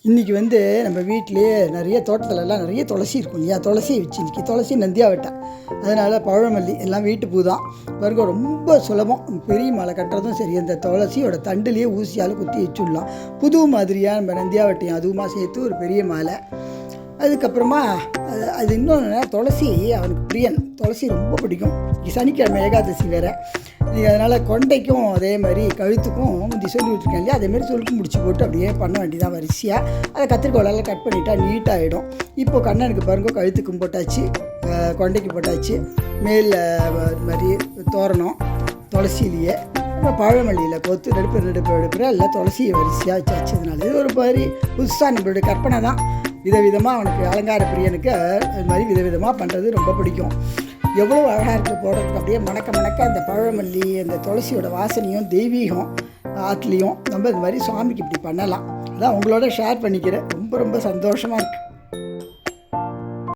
இன்றைக்கி நம்ம வீட்டிலேயே நிறைய தோட்டத்துலலாம் நிறைய துளசி இருக்கும் இல்லையா, துளசி வச்சு இன்றைக்கி துளசி நந்தியா விட்டேன். அதனால் பழமல்லி எல்லாம் வீட்டு பூ தான் பாருங்க, ரொம்ப சுலபம். பெரிய மாலை கட்டுறதும் சரி, அந்த துளசியோட தண்டுலேயே ஊசியால் குத்தி வச்சுடலாம். புது மாதிரியாக நம்ம நந்தியா வட்டையும் அதுவுமா சேர்த்து ஒரு பெரிய மாலை. அதுக்கப்புறமா அது இன்னொன்று, துளசி அவனுக்கு பிரியன், துளசி ரொம்ப பிடிக்கும். சனிக்கிழமை ஏகாதசி வேறு. நீங்கள் அதனால் கொண்டைக்கும் அதே மாதிரி கழுத்துக்கும் முந்தி சொல்லி விட்டுருக்கேன் இல்லையா, அதேமாதிரி சுருக்கு முடிச்சு போட்டு அப்படியே பண்ண வேண்டியதான் வரிசையாக. அதை கத்திரிக்கோளால் கட் பண்ணிட்டா நீட்டாகிடும். இப்போது கண்ணனுக்கு பாருங்க, கழுத்துக்கும் போட்டாச்சு, கொண்டைக்கு போட்டாச்சு, மேலில் இது மாதிரி தோரணம் துளசியிலேயே பழமல்லியில் கோத்து நடுப்புற எல்லாம் துளசியை வரிசையாக வச்சாச்சு. அதனால இது ஒரு மாதிரி புதுசாக நம்மளுடைய கற்பனை தான். விதவிதமாக அவனுக்கு அலங்கார பிரியனுக்கு அது மாதிரி விதவிதமாக பண்ணுறது ரொம்ப பிடிக்கும். எவ்வளோ அழகாக இருக்குது போடுறதுக்கு. அப்படியே மணக்க அந்த பழமல்லி அந்த துளசியோட வாசனையும் தெய்வீகம் ஆற்றுலையும் நம்ம இது மாதிரி சுவாமிக்கு இப்படி பண்ணலாம். அதான் உங்களோட ஷேர் பண்ணிக்கிறேன். ரொம்ப ரொம்ப சந்தோஷமாக இருக்குது.